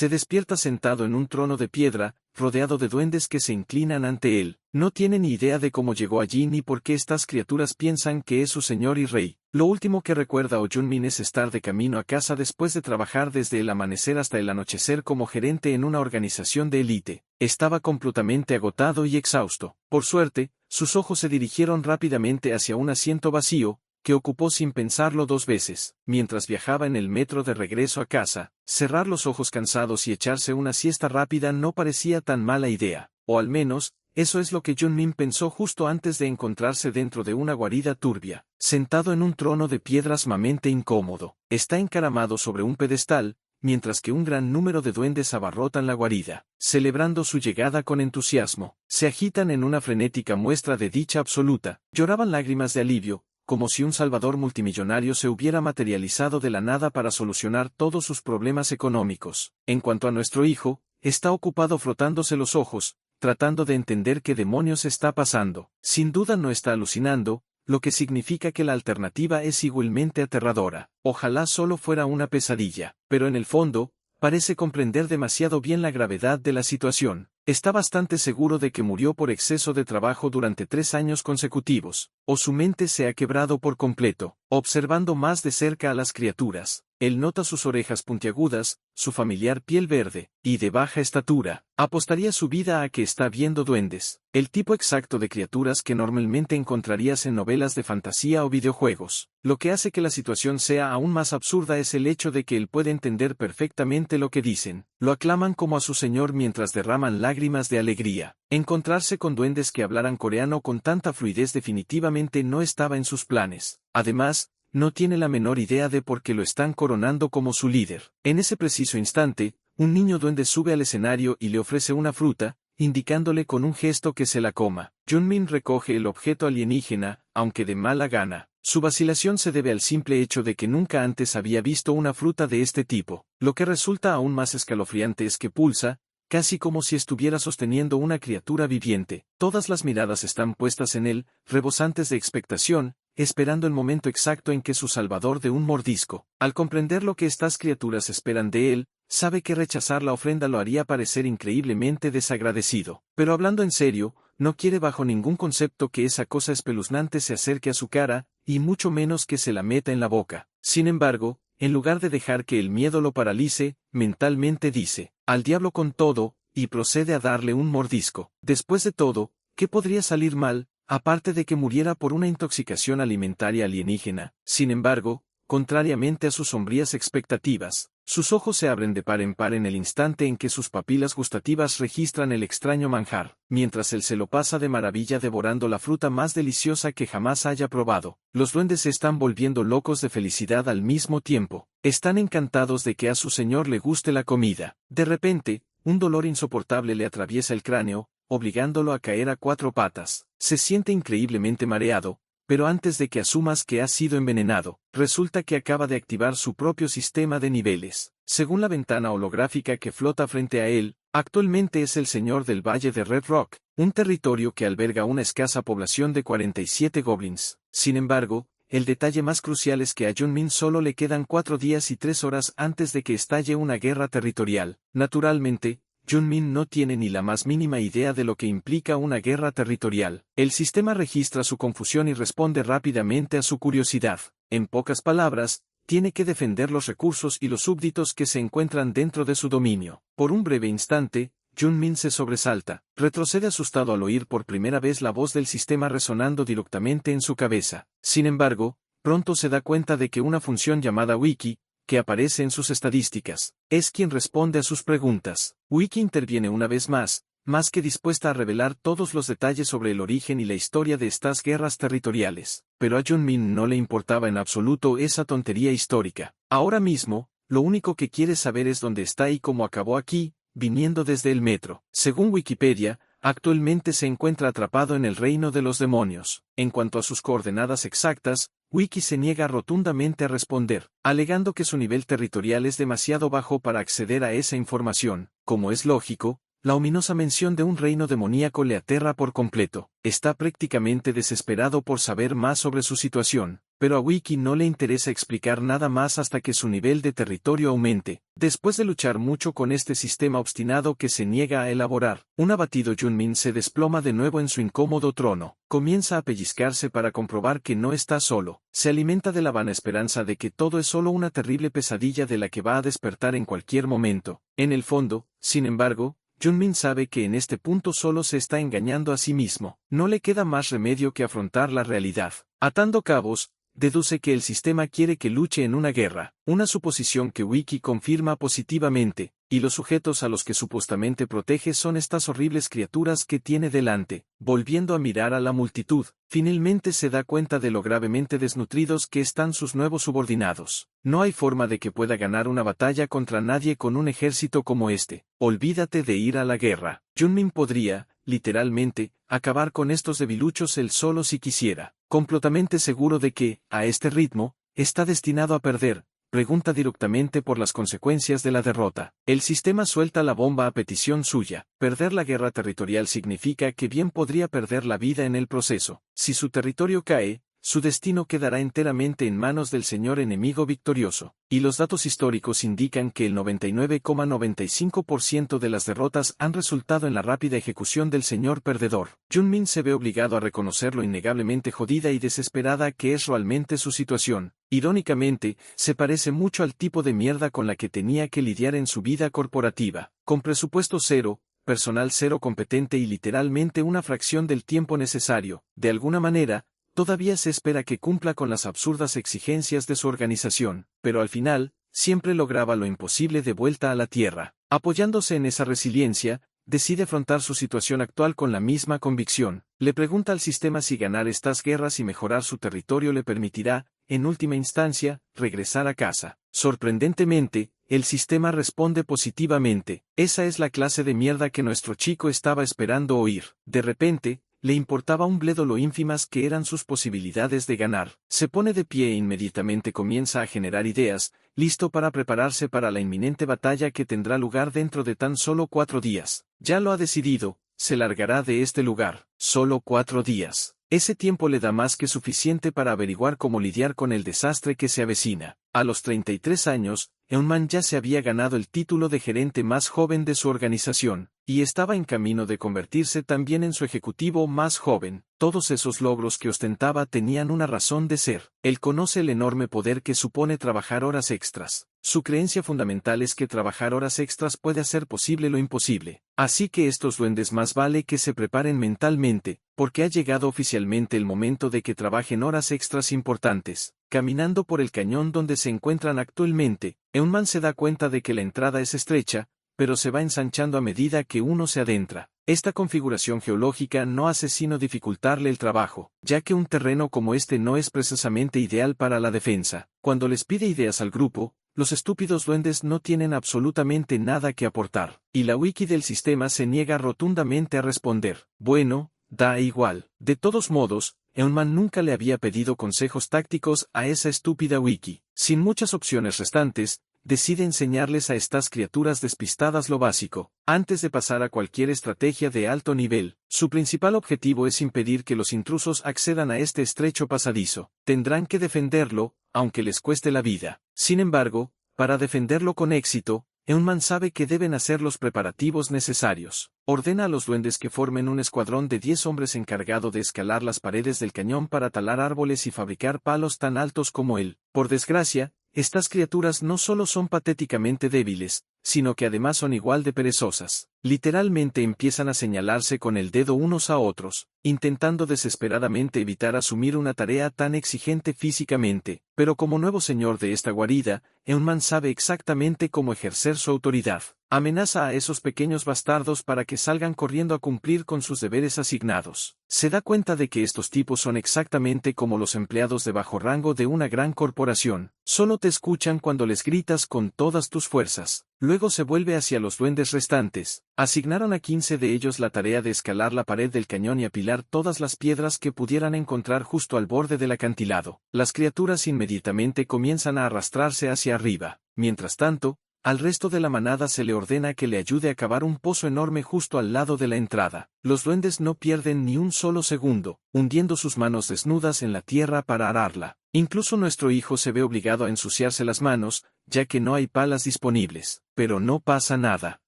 Se despierta sentado en un trono de piedra, rodeado de duendes que se inclinan ante él. No tiene ni idea de cómo llegó allí ni por qué estas criaturas piensan que es su señor y rey. Lo último que recuerda Oh-Jun-min es estar de camino a casa después de trabajar desde el amanecer hasta el anochecer como gerente en una organización de élite. Estaba completamente agotado y exhausto. Por suerte, sus ojos se dirigieron rápidamente hacia un asiento vacío, que ocupó sin pensarlo 2 veces. Mientras viajaba en el metro de regreso a casa, cerrar los ojos cansados y echarse una siesta rápida no parecía tan mala idea, o al menos, eso es lo que Jun-min pensó justo antes de encontrarse dentro de una guarida turbia. Sentado en un trono de piedra sumamente incómodo, está encaramado sobre un pedestal, mientras que un gran número de duendes abarrotan la guarida, celebrando su llegada con entusiasmo. Se agitan en una frenética muestra de dicha absoluta, lloraban lágrimas de alivio, como si un salvador multimillonario se hubiera materializado de la nada para solucionar todos sus problemas económicos. En cuanto a nuestro hijo, está ocupado frotándose los ojos, tratando de entender qué demonios está pasando. Sin duda no está alucinando, lo que significa que la alternativa es igualmente aterradora. Ojalá solo fuera una pesadilla, pero en el fondo, parece comprender demasiado bien la gravedad de la situación. Está bastante seguro de que murió por exceso de trabajo durante 3 años consecutivos, o su mente se ha quebrado por completo. Observando más de cerca a las criaturas, él nota sus orejas puntiagudas, su familiar piel verde, y de baja estatura. Apostaría su vida a que está viendo duendes, el tipo exacto de criaturas que normalmente encontrarías en novelas de fantasía o videojuegos. Lo que hace que la situación sea aún más absurda es el hecho de que él puede entender perfectamente lo que dicen. Lo aclaman como a su señor mientras derraman lágrimas de alegría. Encontrarse con duendes que hablaran coreano con tanta fluidez definitivamente no estaba en sus planes. Además, no tiene la menor idea de por qué lo están coronando como su líder. En ese preciso instante, un niño duende sube al escenario y le ofrece una fruta, indicándole con un gesto que se la coma. Jun-min recoge el objeto alienígena, aunque de mala gana. Su vacilación se debe al simple hecho de que nunca antes había visto una fruta de este tipo. Lo que resulta aún más escalofriante es que pulsa, casi como si estuviera sosteniendo una criatura viviente. Todas las miradas están puestas en él, rebosantes de expectación, esperando el momento exacto en que su salvador de un mordisco. Al comprender lo que estas criaturas esperan de él, sabe que rechazar la ofrenda lo haría parecer increíblemente desagradecido. Pero hablando en serio, no quiere bajo ningún concepto que esa cosa espeluznante se acerque a su cara, y mucho menos que se la meta en la boca. Sin embargo, en lugar de dejar que el miedo lo paralice, mentalmente dice, al diablo con todo, y procede a darle un mordisco. Después de todo, ¿qué podría salir mal, aparte de que muriera por una intoxicación alimentaria alienígena? Sin embargo, contrariamente a sus sombrías expectativas, sus ojos se abren de par en par en el instante en que sus papilas gustativas registran el extraño manjar, mientras él se lo pasa de maravilla devorando la fruta más deliciosa que jamás haya probado. Los duendes se están volviendo locos de felicidad al mismo tiempo. Están encantados de que a su señor le guste la comida. De repente, un dolor insoportable le atraviesa el cráneo, obligándolo a caer a 4 patas. Se siente increíblemente mareado, pero antes de que asumas que ha sido envenenado, resulta que acaba de activar su propio sistema de niveles. Según la ventana holográfica que flota frente a él, actualmente es el señor del Valle de Red Rock, un territorio que alberga una escasa población de 47 goblins. Sin embargo, el detalle más crucial es que a Jun-min solo le quedan 4 días y 3 horas antes de que estalle una guerra territorial. Naturalmente, Jun-min no tiene ni la más mínima idea de lo que implica una guerra territorial. El sistema registra su confusión y responde rápidamente a su curiosidad. En pocas palabras, tiene que defender los recursos y los súbditos que se encuentran dentro de su dominio. Por un breve instante, Jun-min se sobresalta, retrocede asustado al oír por primera vez la voz del sistema resonando directamente en su cabeza. Sin embargo, pronto se da cuenta de que una función llamada Wiki, que aparece en sus estadísticas, es quien responde a sus preguntas. Wiki interviene una vez más que dispuesta a revelar todos los detalles sobre el origen y la historia de estas guerras territoriales. Pero a Jun-min no le importaba en absoluto esa tontería histórica. Ahora mismo, lo único que quiere saber es dónde está y cómo acabó aquí, viniendo desde el metro. Según Wikipedia, actualmente se encuentra atrapado en el reino de los demonios. En cuanto a sus coordenadas exactas, Wiki se niega rotundamente a responder, alegando que su nivel territorial es demasiado bajo para acceder a esa información. Como es lógico, la ominosa mención de un reino demoníaco le aterra por completo. Está prácticamente desesperado por saber más sobre su situación. pero a Wiki no le interesa explicar nada más hasta que su nivel de territorio aumente. Después de luchar mucho con este sistema obstinado que se niega a elaborar, un abatido Junmin se desploma de nuevo en su incómodo trono. Comienza a pellizcarse para comprobar que no está solo. Se alimenta de la vana esperanza de que todo es solo una terrible pesadilla de la que va a despertar en cualquier momento. En el fondo, sin embargo, Junmin sabe que en este punto solo se está engañando a sí mismo. No le queda más remedio que afrontar la realidad. Atando cabos, deduce que el sistema quiere que luche en una guerra, una suposición que Wiki confirma positivamente, y los sujetos a los que supuestamente protege son estas horribles criaturas que tiene delante. Volviendo a mirar a la multitud, finalmente se da cuenta de lo gravemente desnutridos que están sus nuevos subordinados. No hay forma de que pueda ganar una batalla contra nadie con un ejército como este. Olvídate de ir a la guerra. Junmin podría, literalmente, acabar con estos debiluchos él solo si quisiera. Completamente seguro de que, a este ritmo, está destinado a perder. Pregunta directamente por las consecuencias de la derrota. El sistema suelta la bomba a petición suya. Perder la guerra territorial significa que bien podría perder la vida en el proceso. Si su territorio cae, su destino quedará enteramente en manos del señor enemigo victorioso. Y los datos históricos indican que el 99,95% de las derrotas han resultado en la rápida ejecución del señor perdedor. Junmin se ve obligado a reconocer lo innegablemente jodida y desesperada que es realmente su situación. Irónicamente, se parece mucho al tipo de mierda con la que tenía que lidiar en su vida corporativa. Con presupuesto cero, personal cero competente y literalmente una fracción del tiempo necesario, de alguna manera, todavía se espera que cumpla con las absurdas exigencias de su organización, pero al final, siempre lograba lo imposible de vuelta a la tierra. Apoyándose en esa resiliencia, decide afrontar su situación actual con la misma convicción. Le pregunta al sistema si ganar estas guerras y mejorar su territorio le permitirá, en última instancia, regresar a casa. Sorprendentemente, el sistema responde positivamente. Esa es la clase de mierda que nuestro chico estaba esperando oír. De repente, le importaba un bledo lo ínfimas que eran sus posibilidades de ganar. Se pone de pie e inmediatamente comienza a generar ideas, listo para prepararse para la inminente batalla que tendrá lugar dentro de tan solo 4 días. Ya lo ha decidido, se largará de este lugar. Solo 4 días. Ese tiempo le da más que suficiente para averiguar cómo lidiar con el desastre que se avecina. A los 33 años, Eunman ya se había ganado el título de gerente más joven de su organización, y estaba en camino de convertirse también en su ejecutivo más joven. Todos esos logros que ostentaba tenían una razón de ser. Él conoce el enorme poder que supone trabajar horas extras. Su creencia fundamental es que trabajar horas extras puede hacer posible lo imposible. Así que estos duendes más vale que se preparen mentalmente, porque ha llegado oficialmente el momento de que trabajen horas extras importantes. Caminando por el cañón donde se encuentran actualmente, Eunman se da cuenta de que la entrada es estrecha, pero se va ensanchando a medida que uno se adentra. Esta configuración geológica no hace sino dificultarle el trabajo, ya que un terreno como este no es precisamente ideal para la defensa. Cuando les pide ideas al grupo, los estúpidos duendes no tienen absolutamente nada que aportar, y la wiki del sistema se niega rotundamente a responder. Bueno, da igual. De todos modos, Eunman nunca le había pedido consejos tácticos a esa estúpida wiki. Sin muchas opciones restantes, decide enseñarles a estas criaturas despistadas lo básico, antes de pasar a cualquier estrategia de alto nivel. Su principal objetivo es impedir que los intrusos accedan a este estrecho pasadizo. Tendrán que defenderlo, aunque les cueste la vida. Sin embargo, para defenderlo con éxito, Eunman sabe que deben hacer los preparativos necesarios. Ordena a los duendes que formen un escuadrón de 10 hombres encargado de escalar las paredes del cañón para talar árboles y fabricar palos tan altos como él. Por desgracia, estas criaturas no solo son patéticamente débiles, sino que además son igual de perezosas. Literalmente empiezan a señalarse con el dedo unos a otros, intentando desesperadamente evitar asumir una tarea tan exigente físicamente, pero como nuevo señor de esta guarida, Eunman sabe exactamente cómo ejercer su autoridad. Amenaza a esos pequeños bastardos para que salgan corriendo a cumplir con sus deberes asignados. Se da cuenta de que estos tipos son exactamente como los empleados de bajo rango de una gran corporación. Solo te escuchan cuando les gritas con todas tus fuerzas. Luego se vuelve hacia los duendes restantes. Asignaron a 15 de ellos la tarea de escalar la pared del cañón y apilar todas las piedras que pudieran encontrar justo al borde del acantilado. Las criaturas inmediatamente comienzan a arrastrarse hacia arriba. Mientras tanto, Al resto de la manada se le ordena que le ayude a cavar un pozo enorme justo al lado de la entrada. Los duendes no pierden ni un solo segundo, hundiendo sus manos desnudas en la tierra para ararla. Incluso nuestro hijo se ve obligado a ensuciarse las manos, ya que no hay palas disponibles. Pero no pasa nada.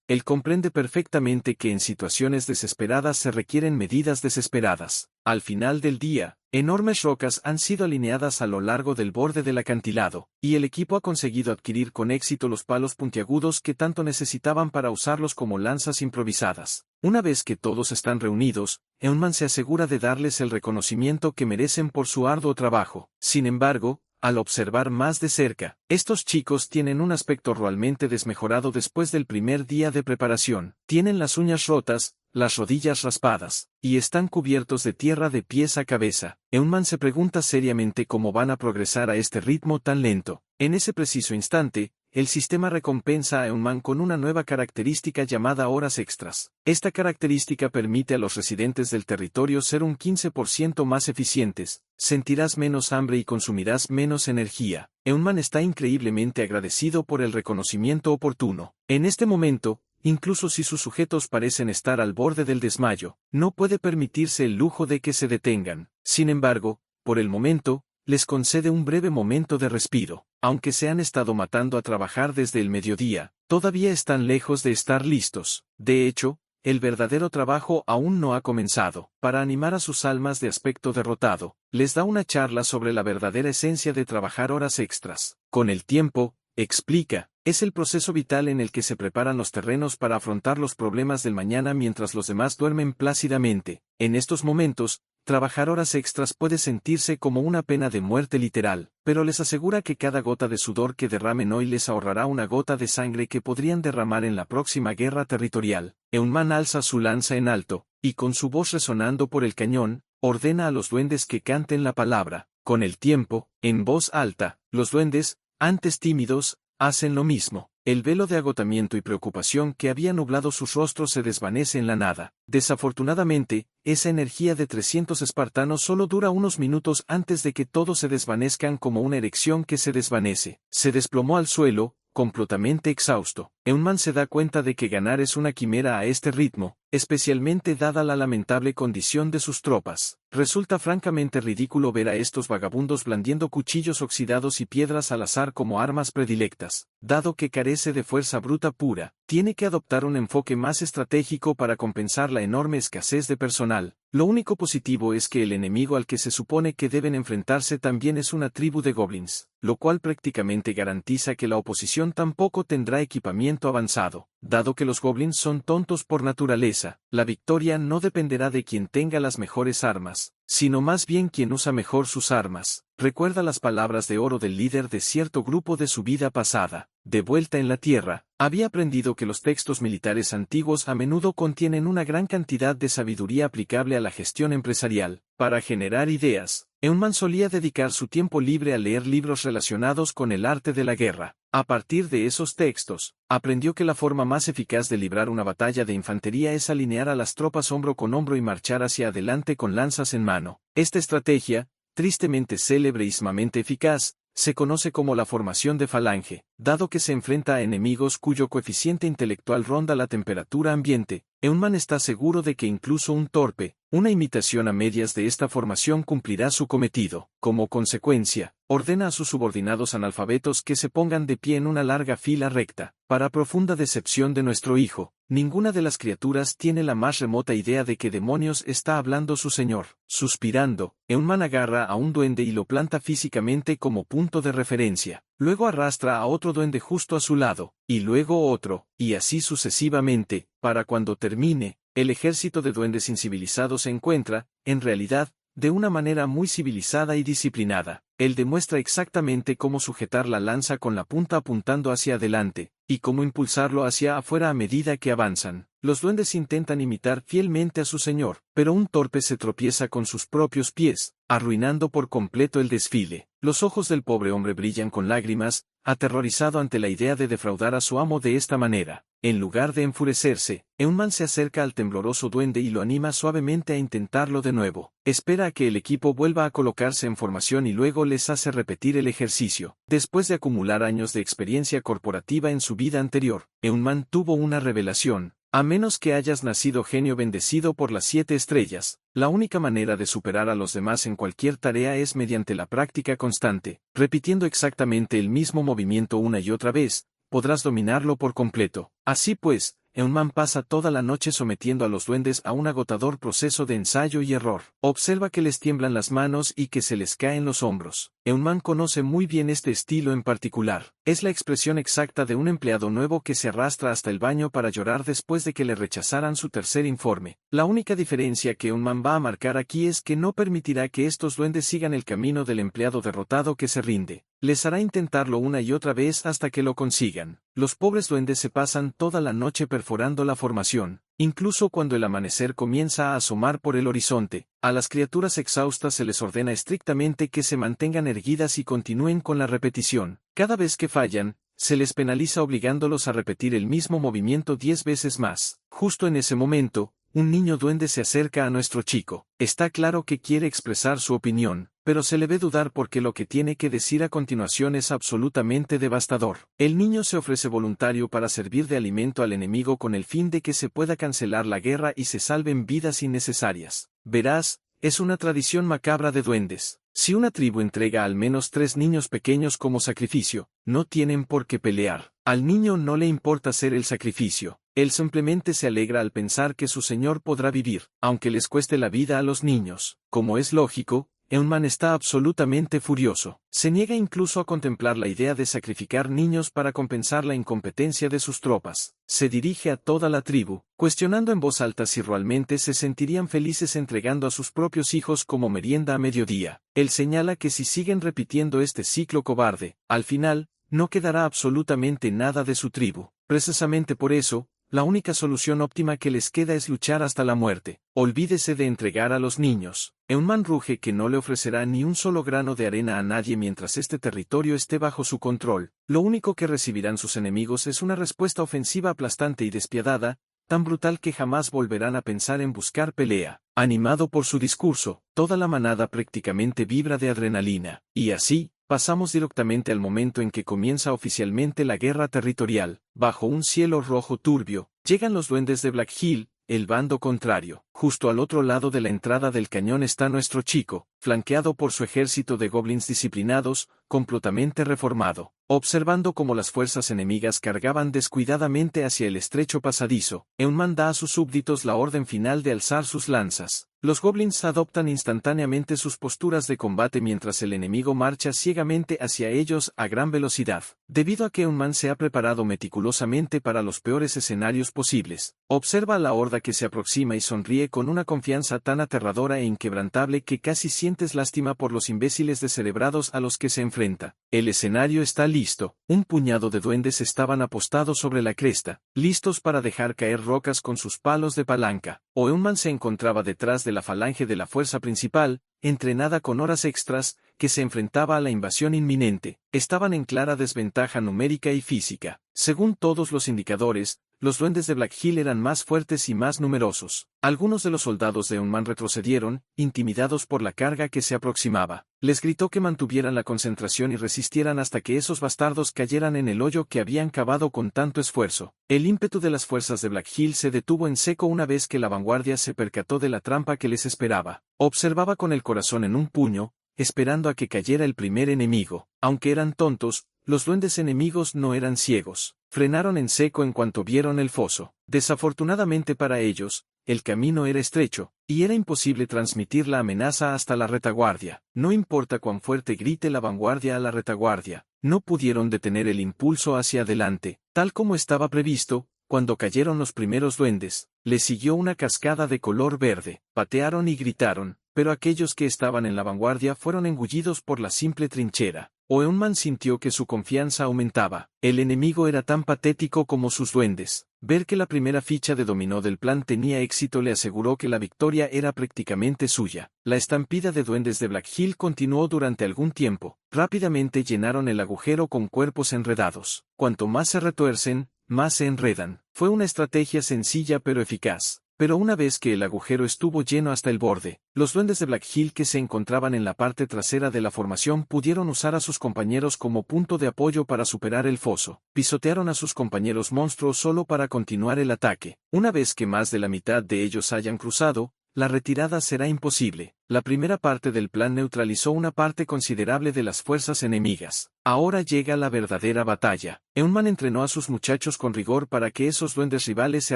Él comprende perfectamente que en situaciones desesperadas se requieren medidas desesperadas. Al final del día, enormes rocas han sido alineadas a lo largo del borde del acantilado, y el equipo ha conseguido adquirir con éxito los palos puntiagudos que tanto necesitaban para usarlos como lanzas improvisadas. Una vez que todos están reunidos, Eunman se asegura de darles el reconocimiento que merecen por su arduo trabajo. Sin embargo, al observar más de cerca, estos chicos tienen un aspecto realmente desmejorado después del primer día de preparación. Tienen las uñas rotas, las rodillas raspadas, y están cubiertos de tierra de pies a cabeza. Eunman se pregunta seriamente cómo van a progresar a este ritmo tan lento. En ese preciso instante, el sistema recompensa a Eunman con una nueva característica llamada horas extras. Esta característica permite a los residentes del territorio ser un 15% más eficientes, sentirás menos hambre y consumirás menos energía. Eunman está increíblemente agradecido por el reconocimiento oportuno. En este momento, incluso si sus sujetos parecen estar al borde del desmayo, no puede permitirse el lujo de que se detengan. Sin embargo, por el momento, les concede un breve momento de respiro. Aunque se han estado matando a trabajar desde el mediodía, todavía están lejos de estar listos. De hecho, el verdadero trabajo aún no ha comenzado. Para animar a sus almas de aspecto derrotado, les da una charla sobre la verdadera esencia de trabajar horas extras. Con el tiempo, explica, es el proceso vital en el que se preparan los terrenos para afrontar los problemas del mañana mientras los demás duermen plácidamente. En estos momentos, trabajar horas extras puede sentirse como una pena de muerte literal, pero les asegura que cada gota de sudor que derramen hoy les ahorrará una gota de sangre que podrían derramar en la próxima guerra territorial. Eunman alza su lanza en alto, y con su voz resonando por el cañón, ordena a los duendes que canten la palabra. Con el tiempo, en voz alta, los duendes, antes tímidos, hacen lo mismo. El velo de agotamiento y preocupación que había nublado sus rostros se desvanece en la nada. Desafortunadamente, esa energía de 300 espartanos solo dura unos minutos antes de que todos se desvanezcan como una erección que se desvanece. Se desplomó al suelo, completamente exhausto. Eunman se da cuenta de que ganar es una quimera a este ritmo, especialmente dada la lamentable condición de sus tropas. Resulta francamente ridículo ver a estos vagabundos blandiendo cuchillos oxidados y piedras al azar como armas predilectas. Dado que carece de fuerza bruta pura, tiene que adoptar un enfoque más estratégico para compensar la enorme escasez de personal. Lo único positivo es que el enemigo al que se supone que deben enfrentarse también es una tribu de goblins, lo cual prácticamente garantiza que la oposición tampoco tendrá equipamiento avanzado. Dado que los goblins son tontos por naturaleza, la victoria no dependerá de quien tenga las mejores armas, sino más bien quien usa mejor sus armas. Recuerda las palabras de oro del líder de cierto grupo de su vida pasada. De vuelta en la tierra, había aprendido que los textos militares antiguos a menudo contienen una gran cantidad de sabiduría aplicable a la gestión empresarial. Para generar ideas, Eunman solía dedicar su tiempo libre a leer libros relacionados con el arte de la guerra. A partir de esos textos, aprendió que la forma más eficaz de librar una batalla de infantería es alinear a las tropas hombro con hombro y marchar hacia adelante con lanzas en mano. Esta estrategia, tristemente célebre y sumamente eficaz, se conoce como la formación de falange, dado que se enfrenta a enemigos cuyo coeficiente intelectual ronda la temperatura ambiente. Eunman está seguro de que incluso un torpe, una imitación a medias de esta formación cumplirá su cometido. Como consecuencia, ordena a sus subordinados analfabetos que se pongan de pie en una larga fila recta. Para profunda decepción de nuestro hijo, ninguna de las criaturas tiene la más remota idea de qué demonios está hablando su señor. Suspirando, Eunman agarra a un duende y lo planta físicamente como punto de referencia. Luego arrastra a otro duende justo a su lado, y luego otro, y así sucesivamente. Para cuando termine, el ejército de duendes incivilizados se encuentra, en realidad, de una manera muy civilizada y disciplinada. Él demuestra exactamente cómo sujetar la lanza con la punta apuntando hacia adelante, y cómo impulsarlo hacia afuera a medida que avanzan. Los duendes intentan imitar fielmente a su señor, pero un torpe se tropieza con sus propios pies, arruinando por completo el desfile. Los ojos del pobre hombre brillan con lágrimas, aterrorizado ante la idea de defraudar a su amo de esta manera. En lugar de enfurecerse, Eunman se acerca al tembloroso duende y lo anima suavemente a intentarlo de nuevo. Espera a que el equipo vuelva a colocarse en formación y luego les hace repetir el ejercicio. Después de acumular años de experiencia corporativa en su vida anterior, Eunman tuvo una revelación. A menos que hayas nacido genio bendecido por las 7 estrellas, la única manera de superar a los demás en cualquier tarea es mediante la práctica constante. Repitiendo exactamente el mismo movimiento una y otra vez, podrás dominarlo por completo. Así pues, Eunman pasa toda la noche sometiendo a los duendes a un agotador proceso de ensayo y error. Observa que les tiemblan las manos y que se les caen los hombros. Eunman conoce muy bien este estilo en particular. Es la expresión exacta de un empleado nuevo que se arrastra hasta el baño para llorar después de que le rechazaran su tercer informe. La única diferencia que Eunman va a marcar aquí es que no permitirá que estos duendes sigan el camino del empleado derrotado que se rinde. Les hará intentarlo una y otra vez hasta que lo consigan. Los pobres duendes se pasan toda la noche perforando la formación. Incluso cuando el amanecer comienza a asomar por el horizonte, a las criaturas exhaustas se les ordena estrictamente que se mantengan erguidas y continúen con la repetición. Cada vez que fallan, se les penaliza obligándolos a repetir el mismo movimiento 10 veces más. Justo en ese momento, un niño duende se acerca a nuestro chico. Está claro que quiere expresar su opinión, pero se le ve dudar porque lo que tiene que decir a continuación es absolutamente devastador. El niño se ofrece voluntario para servir de alimento al enemigo con el fin de que se pueda cancelar la guerra y se salven vidas innecesarias. Verás, es una tradición macabra de duendes. Si una tribu entrega al menos 3 niños pequeños como sacrificio, no tienen por qué pelear. Al niño no le importa hacer el sacrificio. Él simplemente se alegra al pensar que su señor podrá vivir, aunque les cueste la vida a los niños. Como es lógico, Eunman está absolutamente furioso. Se niega incluso a contemplar la idea de sacrificar niños para compensar la incompetencia de sus tropas. Se dirige a toda la tribu, cuestionando en voz alta si realmente se sentirían felices entregando a sus propios hijos como merienda a mediodía. Él señala que si siguen repitiendo este ciclo cobarde, al final, no quedará absolutamente nada de su tribu. Precisamente por eso, la única solución óptima que les queda es luchar hasta la muerte. Olvídese de entregar a los niños. Eunman ruge que no le ofrecerá ni un solo grano de arena a nadie mientras este territorio esté bajo su control. Lo único que recibirán sus enemigos es una respuesta ofensiva aplastante y despiadada, tan brutal que jamás volverán a pensar en buscar pelea. Animado por su discurso, toda la manada prácticamente vibra de adrenalina. Y así, pasamos directamente al momento en que comienza oficialmente la guerra territorial. Bajo un cielo rojo turbio, llegan los duendes de Black Hill, el bando contrario. Justo al otro lado de la entrada del cañón está nuestro chico, flanqueado por su ejército de goblins disciplinados, completamente reformado. Observando cómo las fuerzas enemigas cargaban descuidadamente hacia el estrecho pasadizo, Eunman da a sus súbditos la orden final de alzar sus lanzas. Los goblins adoptan instantáneamente sus posturas de combate mientras el enemigo marcha ciegamente hacia ellos a gran velocidad. Debido a que Eunman se ha preparado meticulosamente para los peores escenarios posibles, observa a la horda que se aproxima y sonríe con una confianza tan aterradora e inquebrantable que casi sientes lástima por los imbéciles descerebrados a los que se enfrenta. El escenario está listo. Un puñado de duendes estaban apostados sobre la cresta, listos para dejar caer rocas con sus palos de palanca. Eunman se encontraba detrás de la falange de la fuerza principal, entrenada con horas extras, que se enfrentaba a la invasión inminente. Estaban en clara desventaja numérica y física. Según todos los indicadores, los duendes de Black Hill eran más fuertes y más numerosos. Algunos de los soldados de Eunman retrocedieron, intimidados por la carga que se aproximaba. Les gritó que mantuvieran la concentración y resistieran hasta que esos bastardos cayeran en el hoyo que habían cavado con tanto esfuerzo. El ímpetu de las fuerzas de Black Hill se detuvo en seco una vez que la vanguardia se percató de la trampa que les esperaba. Observaba con el corazón en un puño, esperando a que cayera el primer enemigo. Aunque eran tontos, los duendes enemigos no eran ciegos. Frenaron en seco en cuanto vieron el foso. Desafortunadamente para ellos, el camino era estrecho, y era imposible transmitir la amenaza hasta la retaguardia. No importa cuán fuerte grite la vanguardia a la retaguardia, no pudieron detener el impulso hacia adelante. Tal como estaba previsto, cuando cayeron los primeros duendes, les siguió una cascada de color verde. Patearon y gritaron, pero aquellos que estaban en la vanguardia fueron engullidos por la simple trinchera. Eunman sintió que su confianza aumentaba. El enemigo era tan patético como sus duendes. Ver que la primera ficha de dominó del plan tenía éxito le aseguró que la victoria era prácticamente suya. La estampida de duendes de Black Hill continuó durante algún tiempo. Rápidamente llenaron el agujero con cuerpos enredados. Cuanto más se retuercen, más se enredan. Fue una estrategia sencilla pero eficaz. Pero una vez que el agujero estuvo lleno hasta el borde, los duendes de Black Hill que se encontraban en la parte trasera de la formación pudieron usar a sus compañeros como punto de apoyo para superar el foso. Pisotearon a sus compañeros monstruos solo para continuar el ataque. Una vez que más de la mitad de ellos hayan cruzado, la retirada será imposible. La primera parte del plan neutralizó una parte considerable de las fuerzas enemigas. Ahora llega la verdadera batalla. Eunman entrenó a sus muchachos con rigor para que esos duendes rivales se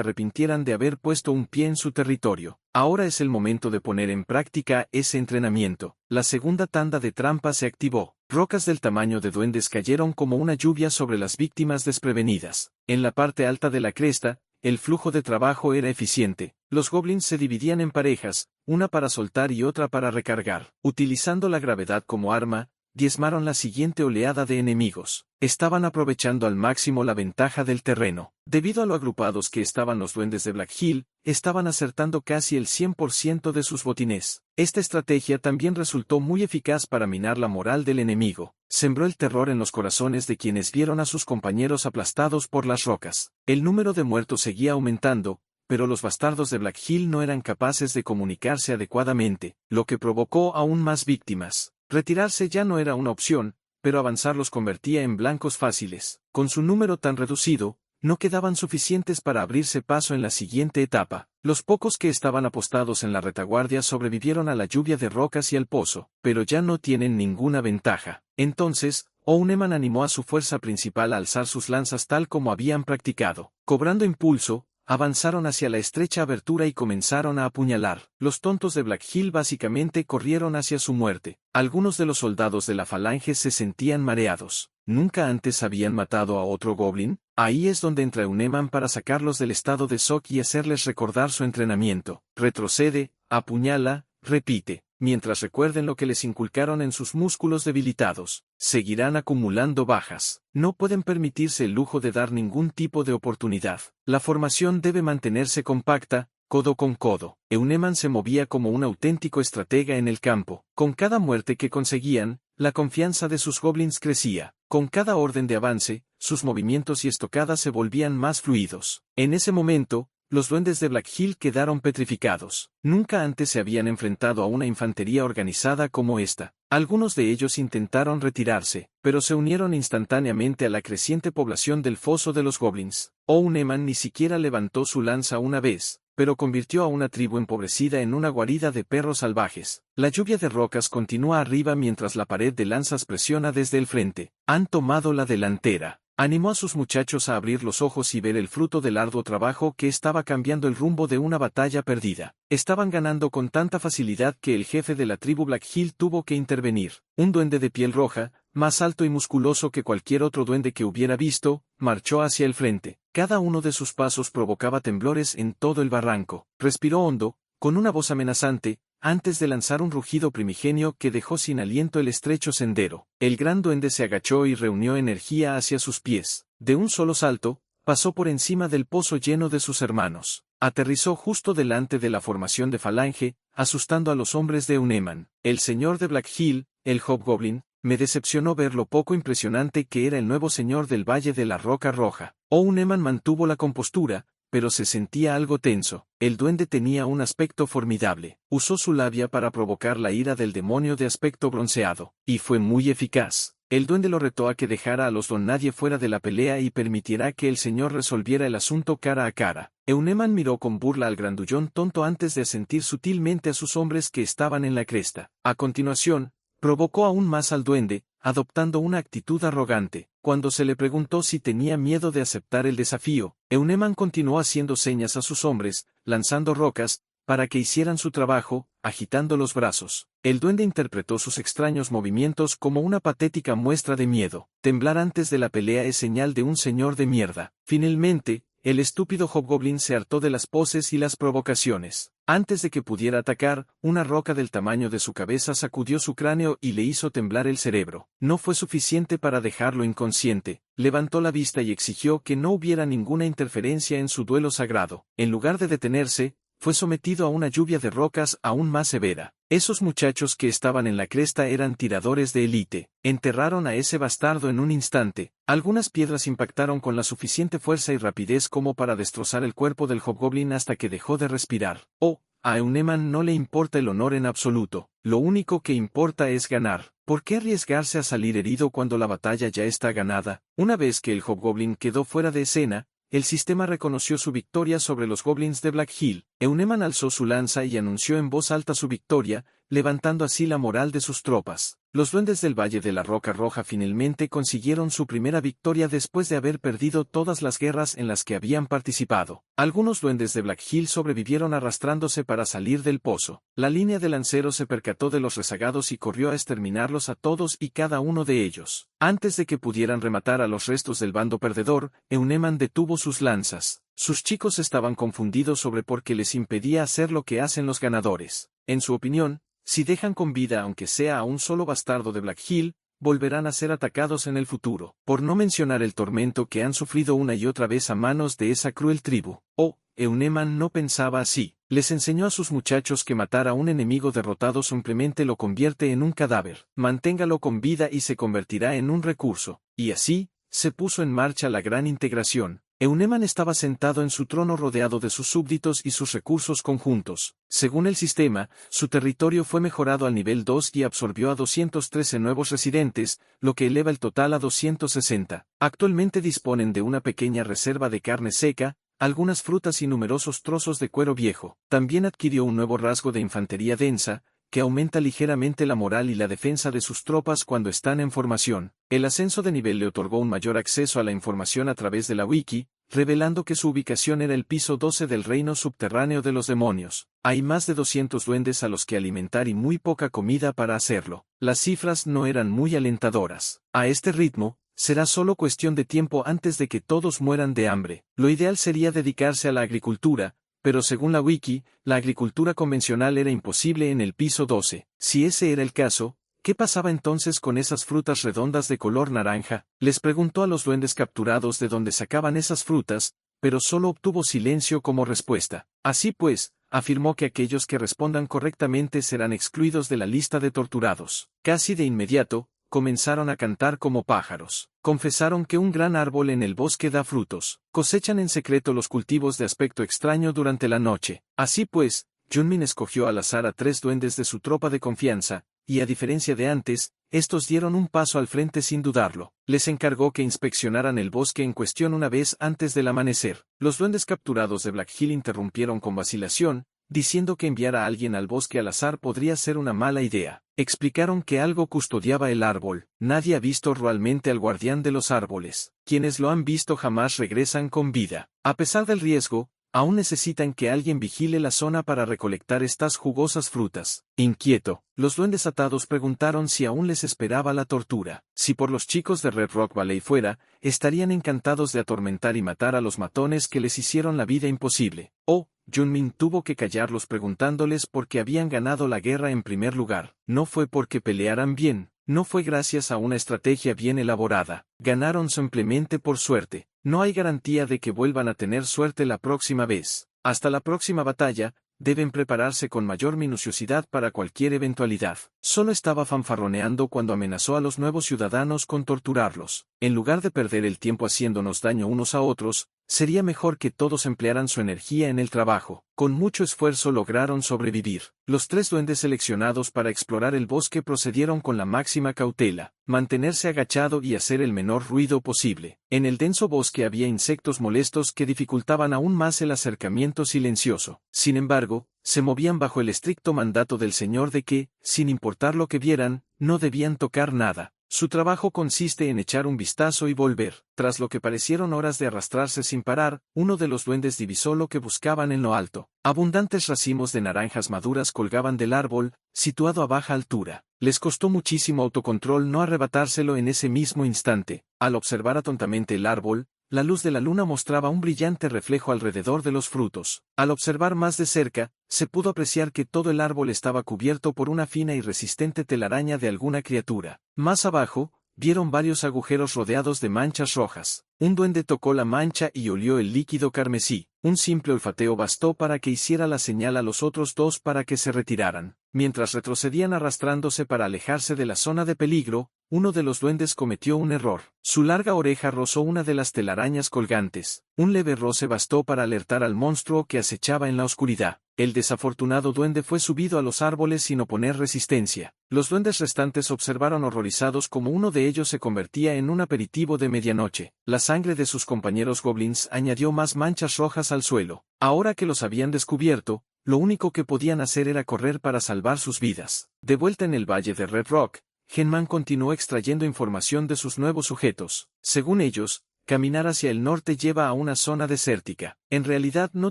arrepintieran de haber puesto un pie en su territorio. Ahora es el momento de poner en práctica ese entrenamiento. La segunda tanda de trampas se activó. Rocas del tamaño de duendes cayeron como una lluvia sobre las víctimas desprevenidas. En la parte alta de la cresta, el flujo de trabajo era eficiente. Los goblins se dividían en parejas, una para soltar y otra para recargar. Utilizando la gravedad como arma, diezmaron la siguiente oleada de enemigos. Estaban aprovechando al máximo la ventaja del terreno. Debido a lo agrupados que estaban los duendes de Black Hill, estaban acertando casi el 100% de sus botines. Esta estrategia también resultó muy eficaz para minar la moral del enemigo. Sembró el terror en los corazones de quienes vieron a sus compañeros aplastados por las rocas. El número de muertos seguía aumentando, pero los bastardos de Black Hill no eran capaces de comunicarse adecuadamente, lo que provocó aún más víctimas. Retirarse ya no era una opción, pero avanzar los convertía en blancos fáciles. Con su número tan reducido, no quedaban suficientes para abrirse paso en la siguiente etapa. Los pocos que estaban apostados en la retaguardia sobrevivieron a la lluvia de rocas y al pozo, pero ya no tienen ninguna ventaja. Entonces, Ouneman animó a su fuerza principal a alzar sus lanzas tal como habían practicado. Cobrando impulso, avanzaron hacia la estrecha abertura y comenzaron a apuñalar. Los tontos de Black Hill básicamente corrieron hacia su muerte. Algunos de los soldados de la falange se sentían mareados. ¿Nunca antes habían matado a otro goblin? Ahí es donde entra Euneman para sacarlos del estado de shock y hacerles recordar su entrenamiento. Retrocede, apuñala, repite. Mientras recuerden lo que les inculcaron en sus músculos debilitados, seguirán acumulando bajas. No pueden permitirse el lujo de dar ningún tipo de oportunidad. La formación debe mantenerse compacta, codo con codo. Euneman se movía como un auténtico estratega en el campo. Con cada muerte que conseguían, la confianza de sus goblins crecía. Con cada orden de avance, sus movimientos y estocadas se volvían más fluidos. En ese momento, los duendes de Black Hill quedaron petrificados. Nunca antes se habían enfrentado a una infantería organizada como esta. Algunos de ellos intentaron retirarse, pero se unieron instantáneamente a la creciente población del foso de los goblins. Ouneman ni siquiera levantó su lanza una vez, pero convirtió a una tribu empobrecida en una guarida de perros salvajes. La lluvia de rocas continúa arriba mientras la pared de lanzas presiona desde el frente. Han tomado la delantera. Animó a sus muchachos a abrir los ojos y ver el fruto del arduo trabajo que estaba cambiando el rumbo de una batalla perdida. Estaban ganando con tanta facilidad que el jefe de la tribu Black Hill tuvo que intervenir. Un duende de piel roja, más alto y musculoso que cualquier otro duende que hubiera visto, marchó hacia el frente. Cada uno de sus pasos provocaba temblores en todo el barranco. Respiró hondo, con una voz amenazante, antes de lanzar un rugido primigenio que dejó sin aliento el estrecho sendero. El gran duende se agachó y reunió energía hacia sus pies. De un solo salto, pasó por encima del pozo lleno de sus hermanos. Aterrizó justo delante de la formación de falange, asustando a los hombres de Euneman. El señor de Black Hill, el Hobgoblin, me decepcionó ver lo poco impresionante que era el nuevo señor del Valle de la Roca Roja. Euneman mantuvo la compostura, pero se sentía algo tenso. El duende tenía un aspecto formidable. Usó su labia para provocar la ira del demonio de aspecto bronceado, y fue muy eficaz. El duende lo retó a que dejara a los don nadie fuera de la pelea y permitiera que el señor resolviera el asunto cara a cara. Euneman miró con burla al grandullón tonto antes de asentir sutilmente a sus hombres que estaban en la cresta. A continuación, provocó aún más al duende, adoptando una actitud arrogante. Cuando se le preguntó si tenía miedo de aceptar el desafío, Euneman continuó haciendo señas a sus hombres, lanzando rocas, para que hicieran su trabajo, agitando los brazos. El duende interpretó sus extraños movimientos como una patética muestra de miedo. Temblar antes de la pelea es señal de un señor de mierda. Finalmente, el estúpido Hobgoblin se hartó de las poses y las provocaciones. Antes de que pudiera atacar, una roca del tamaño de su cabeza sacudió su cráneo y le hizo temblar el cerebro. No fue suficiente para dejarlo inconsciente. Levantó la vista y exigió que no hubiera ninguna interferencia en su duelo sagrado. En lugar de detenerse, fue sometido a una lluvia de rocas aún más severa. Esos muchachos que estaban en la cresta eran tiradores de élite. Enterraron a ese bastardo en un instante. Algunas piedras impactaron con la suficiente fuerza y rapidez como para destrozar el cuerpo del hobgoblin hasta que dejó de respirar. Oh, a Euneman no le importa el honor en absoluto. Lo único que importa es ganar. ¿Por qué arriesgarse a salir herido cuando la batalla ya está ganada? Una vez que el hobgoblin quedó fuera de escena, el sistema reconoció su victoria sobre los goblins de Black Hill. Euneman alzó su lanza y anunció en voz alta su victoria, levantando así la moral de sus tropas. Los duendes del Valle de la Roca Roja finalmente consiguieron su primera victoria después de haber perdido todas las guerras en las que habían participado. Algunos duendes de Black Hill sobrevivieron arrastrándose para salir del pozo. La línea de lanceros se percató de los rezagados y corrió a exterminarlos a todos y cada uno de ellos. Antes de que pudieran rematar a los restos del bando perdedor, Euneman detuvo sus lanzas. Sus chicos estaban confundidos sobre por qué les impedía hacer lo que hacen los ganadores. En su opinión, si dejan con vida aunque sea a un solo bastardo de Black Hill, volverán a ser atacados en el futuro, por no mencionar el tormento que han sufrido una y otra vez a manos de esa cruel tribu. Oh, Euneman no pensaba así. Les enseñó a sus muchachos que matar a un enemigo derrotado simplemente lo convierte en un cadáver. Manténgalo con vida y se convertirá en un recurso. Y así, se puso en marcha la gran integración. Euneman estaba sentado en su trono rodeado de sus súbditos y sus recursos conjuntos. Según el sistema, su territorio fue mejorado al nivel 2 y absorbió a 213 nuevos residentes, lo que eleva el total a 260. Actualmente disponen de una pequeña reserva de carne seca, algunas frutas y numerosos trozos de cuero viejo. También adquirió un nuevo rasgo de infantería densa, que aumenta ligeramente la moral y la defensa de sus tropas cuando están en formación. El ascenso de nivel le otorgó un mayor acceso a la información a través de la wiki, revelando que su ubicación era el piso 12 del reino subterráneo de los demonios. Hay más de 200 duendes a los que alimentar y muy poca comida para hacerlo. Las cifras no eran muy alentadoras. A este ritmo, será solo cuestión de tiempo antes de que todos mueran de hambre. Lo ideal sería dedicarse a la agricultura, pero según la wiki, la agricultura convencional era imposible en el piso 12. Si ese era el caso, ¿qué pasaba entonces con esas frutas redondas de color naranja? Les preguntó a los duendes capturados de dónde sacaban esas frutas, pero solo obtuvo silencio como respuesta. Así pues, afirmó que aquellos que respondan correctamente serán excluidos de la lista de torturados. Casi de inmediato, comenzaron a cantar como pájaros. Confesaron que un gran árbol en el bosque da frutos. Cosechan en secreto los cultivos de aspecto extraño durante la noche. Así pues, Junmin escogió al azar a 3 duendes de su tropa de confianza, y a diferencia de antes, estos dieron un paso al frente sin dudarlo. Les encargó que inspeccionaran el bosque en cuestión una vez antes del amanecer. Los duendes capturados de Black Hill interrumpieron con vacilación, diciendo que enviar a alguien al bosque al azar podría ser una mala idea. Explicaron que algo custodiaba el árbol. Nadie ha visto realmente al guardián de los árboles. Quienes lo han visto jamás regresan con vida. A pesar del riesgo, aún necesitan que alguien vigile la zona para recolectar estas jugosas frutas. Inquieto, los duendes atados preguntaron si aún les esperaba la tortura. Si por los chicos de Red Rock Valley fuera, estarían encantados de atormentar y matar a los matones que les hicieron la vida imposible. Oh, Junmin tuvo que callarlos preguntándoles por qué habían ganado la guerra en primer lugar. No fue porque pelearan bien, no fue gracias a una estrategia bien elaborada. Ganaron simplemente por suerte. No hay garantía de que vuelvan a tener suerte la próxima vez. Hasta la próxima batalla, deben prepararse con mayor minuciosidad para cualquier eventualidad. Solo estaba fanfarroneando cuando amenazó a los nuevos ciudadanos con torturarlos. En lugar de perder el tiempo haciéndonos daño unos a otros, sería mejor que todos emplearan su energía en el trabajo. Con mucho esfuerzo lograron sobrevivir. Los 3 duendes seleccionados para explorar el bosque procedieron con la máxima cautela, mantenerse agachado y hacer el menor ruido posible. En el denso bosque había insectos molestos que dificultaban aún más el acercamiento silencioso. Sin embargo, se movían bajo el estricto mandato del señor de que, sin importar lo que vieran, no debían tocar nada. Su trabajo consiste en echar un vistazo y volver. Tras lo que parecieron horas de arrastrarse sin parar, uno de los duendes divisó lo que buscaban en lo alto. Abundantes racimos de naranjas maduras colgaban del árbol, situado a baja altura. Les costó muchísimo autocontrol no arrebatárselo en ese mismo instante. Al observar atontamente el árbol, la luz de la luna mostraba un brillante reflejo alrededor de los frutos. Al observar más de cerca, se pudo apreciar que todo el árbol estaba cubierto por una fina y resistente telaraña de alguna criatura. Más abajo, vieron varios agujeros rodeados de manchas rojas. Un duende tocó la mancha y olió el líquido carmesí. Un simple olfateo bastó para que hiciera la señal a los otros dos para que se retiraran. Mientras retrocedían arrastrándose para alejarse de la zona de peligro, uno de los duendes cometió un error. Su larga oreja rozó una de las telarañas colgantes. Un leve roce bastó para alertar al monstruo que acechaba en la oscuridad. El desafortunado duende fue subido a los árboles sin oponer resistencia. Los duendes restantes observaron horrorizados como uno de ellos se convertía en un aperitivo de medianoche. La sangre de sus compañeros goblins añadió más manchas rojas al suelo. Ahora que los habían descubierto, lo único que podían hacer era correr para salvar sus vidas. De vuelta en el valle de Red Rock, Henman continuó extrayendo información de sus nuevos sujetos. Según ellos, caminar hacia el norte lleva a una zona desértica. En realidad no